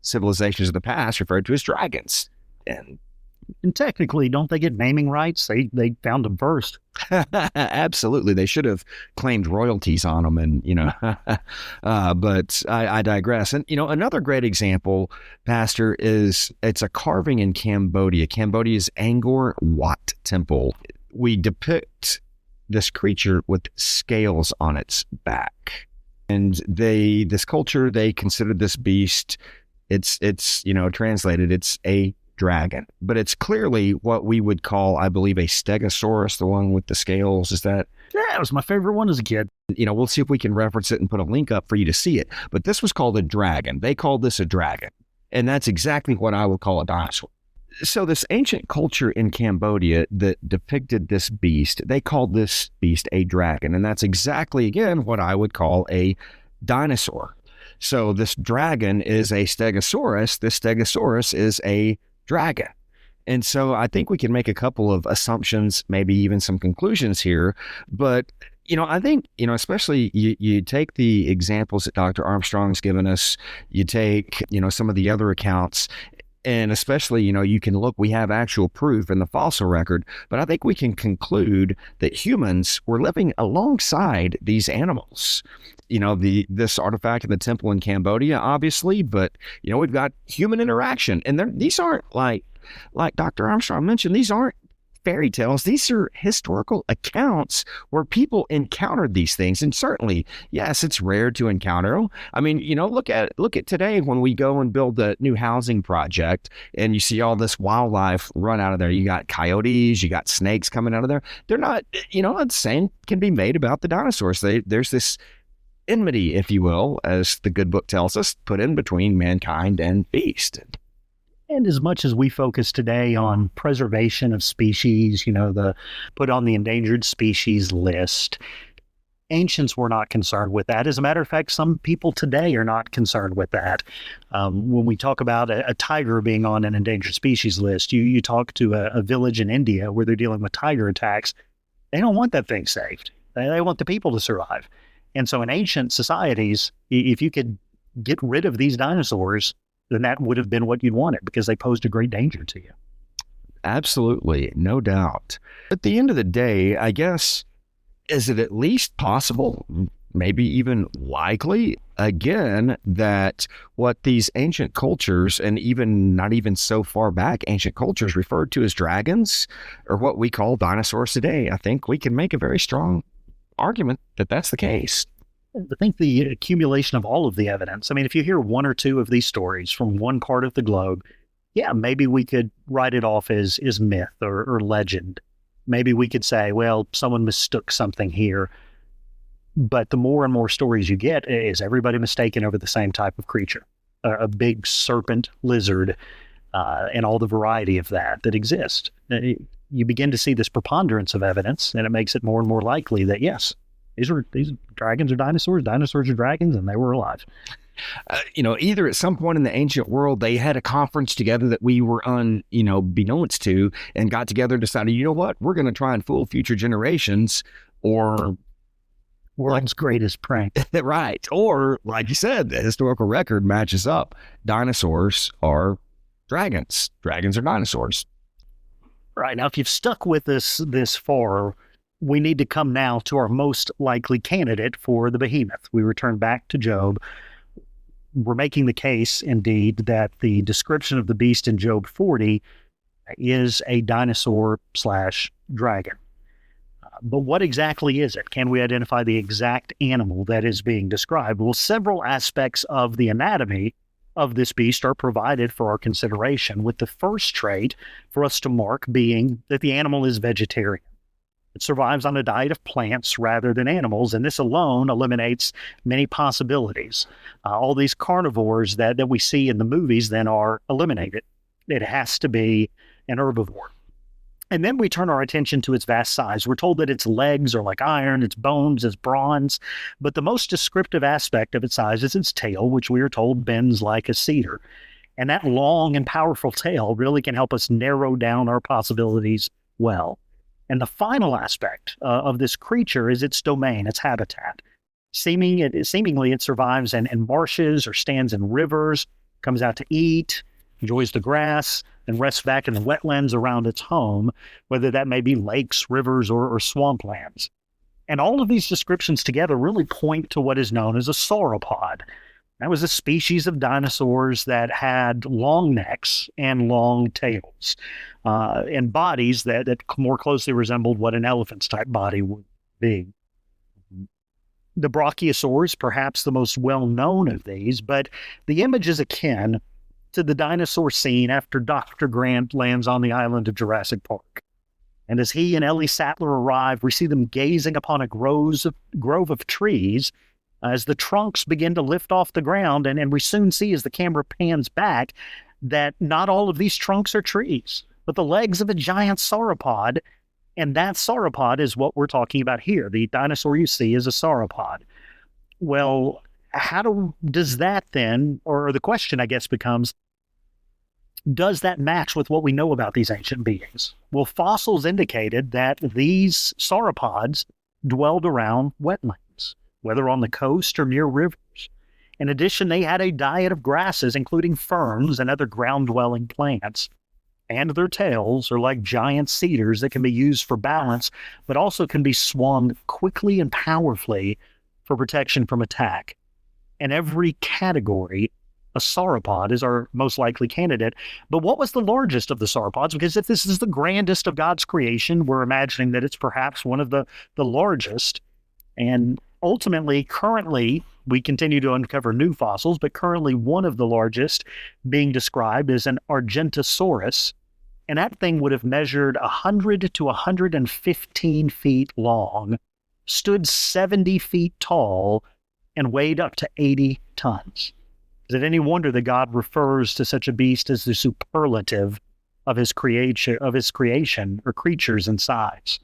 civilizations of the past referred to as dragons? And technically, don't they get naming rights? They found them first. Absolutely. They should have claimed royalties on them. And, but I digress. And, another great example, Pastor, it's a carving in Cambodia. Cambodia's Angkor Wat Temple. We depict this creature with scales on its back. And this culture, they considered this beast, it's translated, it's a dragon, but it's clearly what we would call, I believe, a stegosaurus, the one with the scales. Is that? Yeah, it was my favorite one as a kid. We'll see if we can reference it and put a link up for you to see it. But this was called a dragon. They called this a dragon. And that's exactly what I would call a dinosaur. So this ancient culture in Cambodia that depicted this beast, they called this beast a dragon. And that's exactly, again, what I would call a dinosaur. So this dragon is a stegosaurus. This stegosaurus is a dragon. And so I think we can make a couple of assumptions, maybe even some conclusions here. But, I think, especially you take the examples that Dr. Armstrong's given us, you take, some of the other accounts, and especially, you can look, we have actual proof in the fossil record, but I think we can conclude that humans were living alongside these animals. This artifact in the temple in Cambodia, obviously, but, we've got human interaction. And these aren't like Dr. Armstrong mentioned, these aren't fairy tales. These are historical accounts where people encountered these things. And certainly, yes, it's rare to encounter them. I mean, look at today when we go and build a new housing project and you see all this wildlife run out of there. You got coyotes, you got snakes coming out of there. They're not, the same can be made about the dinosaurs. There's this enmity, if you will, as the good book tells us, put in between mankind and beast. And as much as we focus today on preservation of species, the put on the endangered species list, ancients were not concerned with that. As a matter of fact, some people today are not concerned with that. When we talk about a tiger being on an endangered species list, you talk to a village in India where they're dealing with tiger attacks. They don't want that thing saved. They want the people to survive. And so in ancient societies, if you could get rid of these dinosaurs, then that would have been what you'd wanted because they posed a great danger to you. Absolutely, no doubt. At the end of the day, I guess, is it at least possible, maybe even likely, again, that what these ancient cultures, and even not even so far back, ancient cultures referred to as dragons, or what we call dinosaurs today? I think we can make a very strong argument that that's the case. I think the accumulation of all of the evidence, I mean, if you hear one or two of these stories from one part of the globe, yeah, maybe we could write it off as myth or legend. Maybe we could say, well, someone mistook something here. But the more and more stories you get, is everybody mistaken over the same type of creature, a big serpent lizard, and all the variety of that exists. You begin to see this preponderance of evidence, and it makes it more and more likely that, yes, these dragons are dinosaurs are dragons, and they were alive. Either at some point in the ancient world, they had a conference together that we were unbeknownst to, and got together and decided, you know what, we're going to try and fool future generations, or world's greatest prank. Right. Or, like you said, the historical record matches up. Dinosaurs are dragons. Dragons are dinosaurs. Right. Now, if you've stuck with us this far, we need to come now to our most likely candidate for the behemoth. We return back to Job. We're making the case, indeed, that the description of the beast in Job 40 is a dinosaur/dragon. But what exactly is it? Can we identify the exact animal that is being described? Well, several aspects of the anatomy of this beast are provided for our consideration, with the first trait for us to mark being that the animal is vegetarian. It survives on a diet of plants rather than animals, and this alone eliminates many possibilities. All these carnivores that we see in the movies then are eliminated. It has to be an herbivore. And then we turn our attention to its vast size. We're told that its legs are like iron, its bones is bronze, but the most descriptive aspect of its size is its tail, which we are told bends like a cedar. And that long and powerful tail really can help us narrow down our possibilities well. And the final aspect of this creature is its domain, its habitat. Seemingly, it survives in marshes or stands in rivers, comes out to eat, enjoys the grass, and rests back in the wetlands around its home, whether that may be lakes, rivers, or swamplands. And all of these descriptions together really point to what is known as a sauropod. That was a species of dinosaurs that had long necks and long tails, and bodies that more closely resembled what an elephant's type body would be. The brachiosaurs, perhaps the most well-known of these, but the image is akin to the dinosaur scene after Dr. Grant lands on the island of Jurassic Park. And as he and Ellie Sattler arrive, we see them gazing upon a grove of trees as the trunks begin to lift off the ground, and we soon see as the camera pans back that not all of these trunks are trees, but the legs of a giant sauropod, and that sauropod is what we're talking about here. The dinosaur you see is a sauropod. Well, does that then, or the question I guess becomes, does that match with what we know about these ancient beings? Well, fossils indicated that these sauropods dwelled around wetlands, whether on the coast or near rivers. In addition, they had a diet of grasses, including ferns and other ground-dwelling plants. And their tails are like giant cedars that can be used for balance, but also can be swung quickly and powerfully for protection from attack. In every category, a sauropod is our most likely candidate. But what was the largest of the sauropods? Because if this is the grandest of God's creation, we're imagining that it's perhaps one of the largest. And ultimately, currently, we continue to uncover new fossils, but currently one of the largest being described is an Argentosaurus. And that thing would have measured 100 to 115 feet long, stood 70 feet tall, and weighed up to 80 tons. Is it any wonder that God refers to such a beast as the superlative of his creation or creatures in size?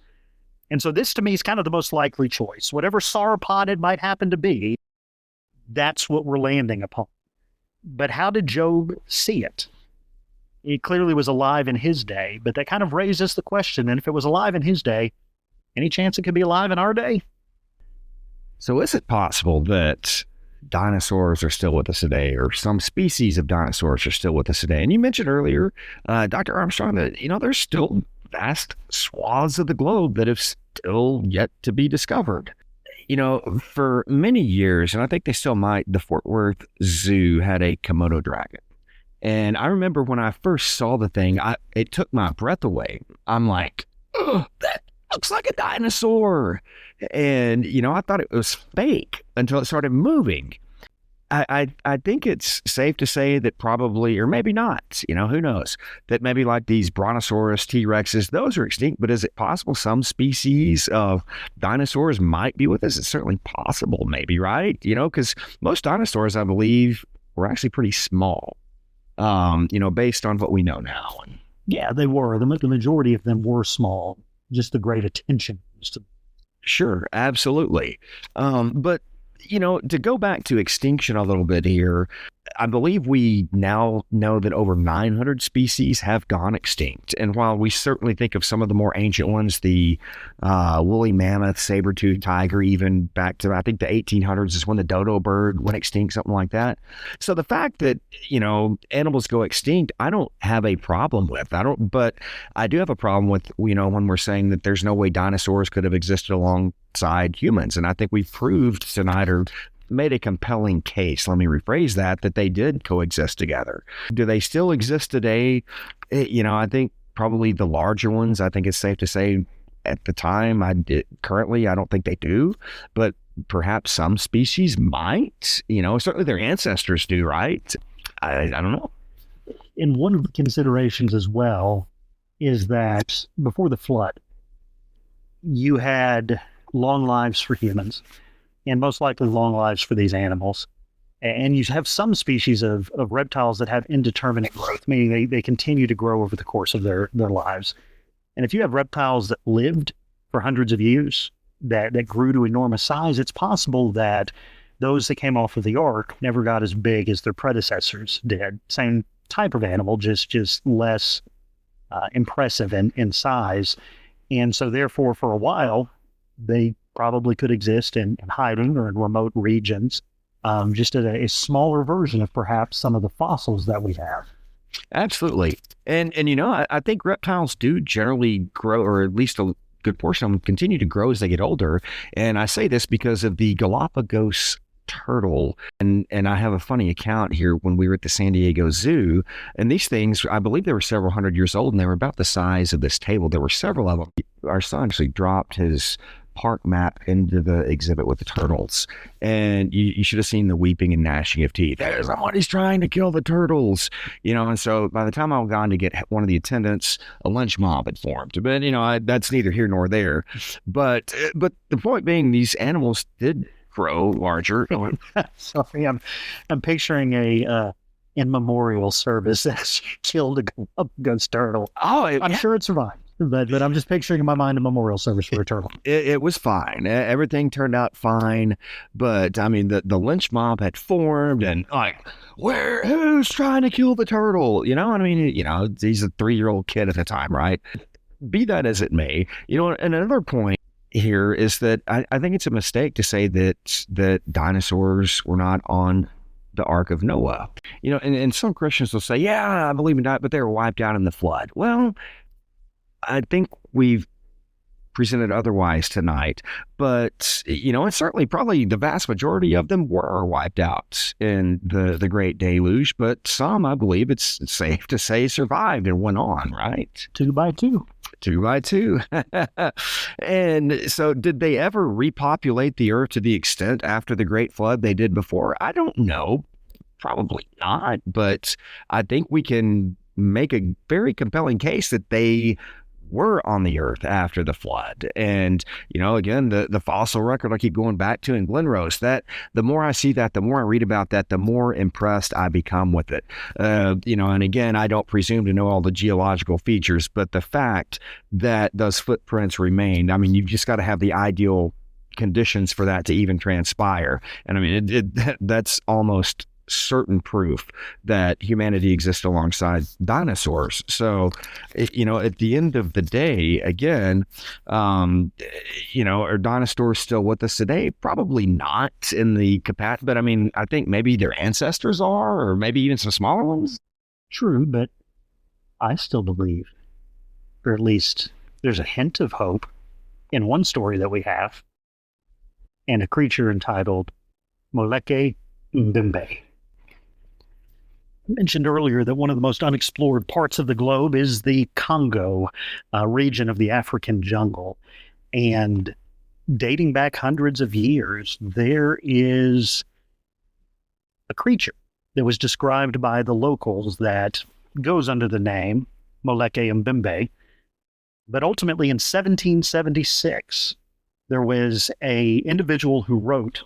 And so this to me is kind of the most likely choice. Whatever sauropod it might happen to be, that's what we're landing upon. But how did Job see it? He clearly was alive in his day, but that kind of raises the question, and if it was alive in his day, any chance it could be alive in our day? So is it possible that dinosaurs are still with us today, or some species of dinosaurs are still with us today. And you mentioned earlier, Dr. Armstrong, that, there's still vast swaths of the globe that have still yet to be discovered. For many years, and I think they still might, the Fort Worth Zoo had a Komodo dragon. And I remember when I first saw the thing, it took my breath away. I'm like, oh, that looks like a dinosaur. And, I thought it was fake until it started moving. I think it's safe to say that probably, or maybe not, who knows, that maybe like these brontosaurus, T-Rexes, those are extinct, but is it possible some species of dinosaurs might be with us? It's certainly possible, maybe, right? Because most dinosaurs, I believe, were actually pretty small, based on what we know now. Yeah, they were. The majority of them were small, just the great attention. Sure, absolutely. But to go back to extinction a little bit here, I believe we now know that over 900 species have gone extinct. And while we certainly think of some of the more ancient ones, the woolly mammoth, saber-toothed tiger, even back to, I think, the 1800s is when the dodo bird went extinct, something like that. So the fact that, animals go extinct, I don't have a problem with. But I do have a problem with, when we're saying that there's no way dinosaurs could have existed alongside humans. And I think we've proved tonight, or made a compelling case, let me rephrase that they did coexist together. Do they still exist today? I think probably the larger ones, I think it's safe to say at the time, currently, I don't think they do, but perhaps some species might, certainly their ancestors do, right? I don't know. And one of the considerations as well is that before the flood, you had long lives for humans, and most likely long lives for these animals. And you have some species of reptiles that have indeterminate growth, meaning they continue to grow over the course of their lives. And if you have reptiles that lived for hundreds of years, that grew to enormous size, it's possible that those that came off of the ark never got as big as their predecessors did. Same type of animal, just less impressive in size. And so therefore, for a while, they probably could exist in hiding or in remote regions, just as a smaller version of perhaps some of the fossils that we have. Absolutely. And I think reptiles do generally grow, or at least a good portion of them continue to grow as they get older. And I say this because of the Galapagos turtle. And I have a funny account here when we were at the San Diego Zoo. And these things, I believe they were several hundred years old, and they were about the size of this table. There were several of them. Our son actually dropped his park map into the exhibit with the turtles, and you should have seen the weeping and gnashing of teeth. There's somebody's trying to kill the turtles, and so by the time I was gone to get one of the attendants, a lynch mob had formed. But that's neither here nor there. But the point being, these animals did grow larger. Sorry, I'm picturing a in memorial service as you killed a Galapagos turtle. I'm sure it survived. But I'm just picturing in my mind a memorial service for a turtle. It was fine. Everything turned out fine. But I mean, the lynch mob had formed, and who's trying to kill the turtle? He's a 3-year-old kid at the time, right? Be that as it may, and another point here is that I think it's a mistake to say that dinosaurs were not on the Ark of Noah. And some Christians will say, yeah, I believe in that, but they were wiped out in the flood. Well, I think we've presented otherwise tonight, but and certainly probably the vast majority of them were wiped out in the Great Deluge, but some, I believe it's safe to say, survived and went on, right? 2 by 2. 2 by 2. And so did they ever repopulate the earth to the extent after the Great Flood they did before? I don't know. Probably not, but I think we can make a very compelling case that they were on the earth after the flood. And, again, the fossil record I keep going back to in Glenrose, that the more I see that, the more I read about that, the more impressed I become with it. And again, I don't presume to know all the geological features, but the fact that those footprints remained, I mean, you've just got to have the ideal conditions for that to even transpire. And I mean, that's almost certain proof that humanity exists alongside dinosaurs. So, at the end of the day, again, are dinosaurs still with us today? Probably not in the capacity, but I think maybe their ancestors are, or maybe even some smaller ones. True, but I still believe, or at least there's a hint of hope in one story that we have, and a creature entitled Moleke Mbembe. I mentioned earlier that one of the most unexplored parts of the globe is the Congo region of the African jungle. And dating back hundreds of years, there is a creature that was described by the locals that goes under the name Moleke Mbembe. But ultimately in 1776, there was an individual who wrote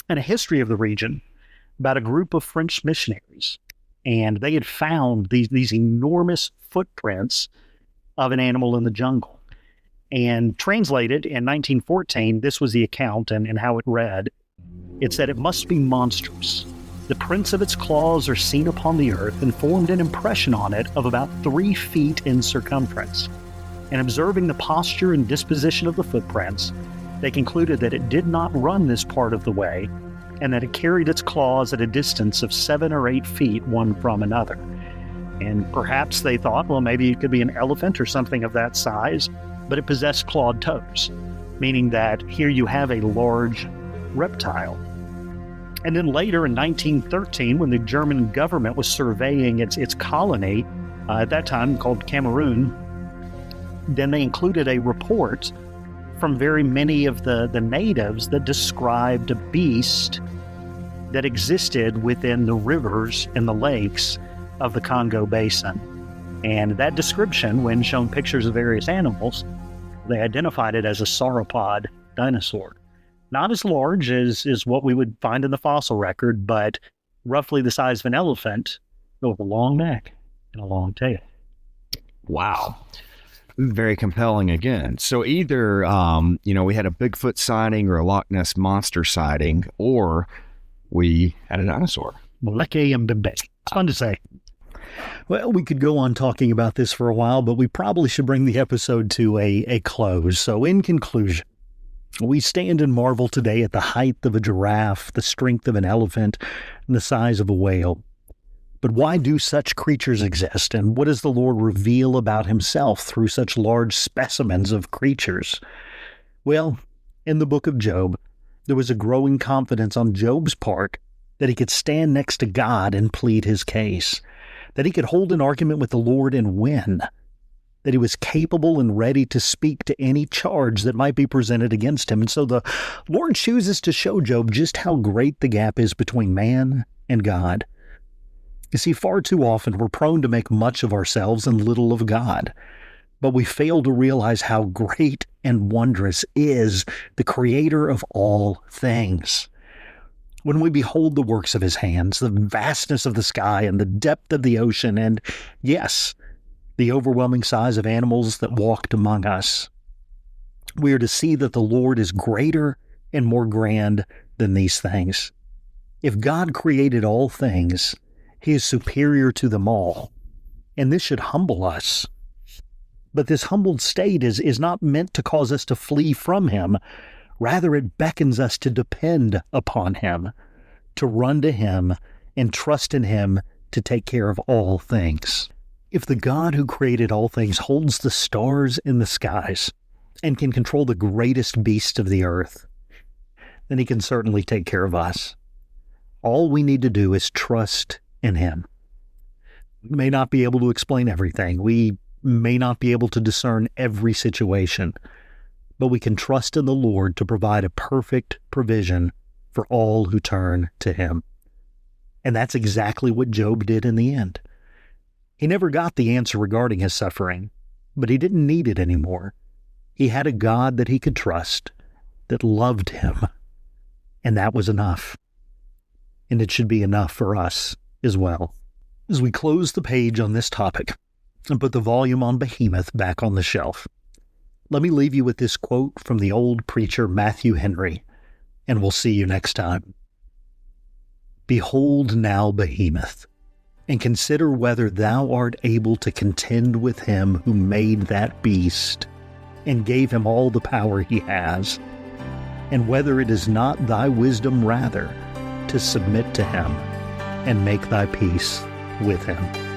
a history of the region about a group of French missionaries. And they had found these enormous footprints of an animal in the jungle. And translated in 1914, this was the account and how it read. It said, "It must be monstrous. The prints of its claws are seen upon the earth and formed an impression on it of about 3 feet in circumference. And observing the posture and disposition of the footprints, they concluded that it did not run this part of the way, and that it carried its claws at a distance of 7 or 8 feet one from another." And perhaps they thought, well, maybe it could be an elephant or something of that size, but it possessed clawed toes, meaning that here you have a large reptile. And then later in 1913, when the German government was surveying its colony, at that time called Cameroon, then they included a report from very many of the natives that described a beast that existed within the rivers and the lakes of the Congo Basin. And that description, when shown pictures of various animals, they identified it as a sauropod dinosaur. Not as large as what we would find in the fossil record, but roughly the size of an elephant, but with a long neck and a long tail. Wow. Very compelling again. So either, we had a Bigfoot sighting or a Loch Ness Monster sighting, or we had a dinosaur. Moleke Mbembe. It's fun to say. Well, we could go on talking about this for a while, but we probably should bring the episode to a close. So in conclusion, we stand and marvel today at the height of a giraffe, the strength of an elephant, and the size of a whale. But why do such creatures exist, and what does the Lord reveal about himself through such large specimens of creatures? Well, in the book of Job, there was a growing confidence on Job's part that he could stand next to God and plead his case, that he could hold an argument with the Lord and win, that he was capable and ready to speak to any charge that might be presented against him. And so the Lord chooses to show Job just how great the gap is between man and God. You see, far too often we're prone to make much of ourselves and little of God, but we fail to realize how great and wondrous is the Creator of all things. When we behold the works of his hands, the vastness of the sky and the depth of the ocean, and yes, the overwhelming size of animals that walked among us, we are to see that the Lord is greater and more grand than these things. If God created all things, he is superior to them all, and this should humble us. But this humbled state is not meant to cause us to flee from him. Rather, it beckons us to depend upon him, to run to him, and trust in him to take care of all things. If the God who created all things holds the stars in the skies and can control the greatest beast of the earth, then he can certainly take care of us. All we need to do is trust in him. We may not be able to explain everything. We may not be able to discern every situation, but we can trust in the Lord to provide a perfect provision for all who turn to him. And that's exactly what Job did in the end. He never got the answer regarding his suffering, but he didn't need it anymore. He had a God that he could trust, that loved him, and that was enough. And it should be enough for us as well. As we close the page on this topic and put the volume on Behemoth back on the shelf, let me leave you with this quote from the old preacher Matthew Henry, and we'll see you next time. Behold now Behemoth, and consider whether thou art able to contend with him who made that beast, and gave him all the power he has, and whether it is not thy wisdom rather to submit to him, and make thy peace with him.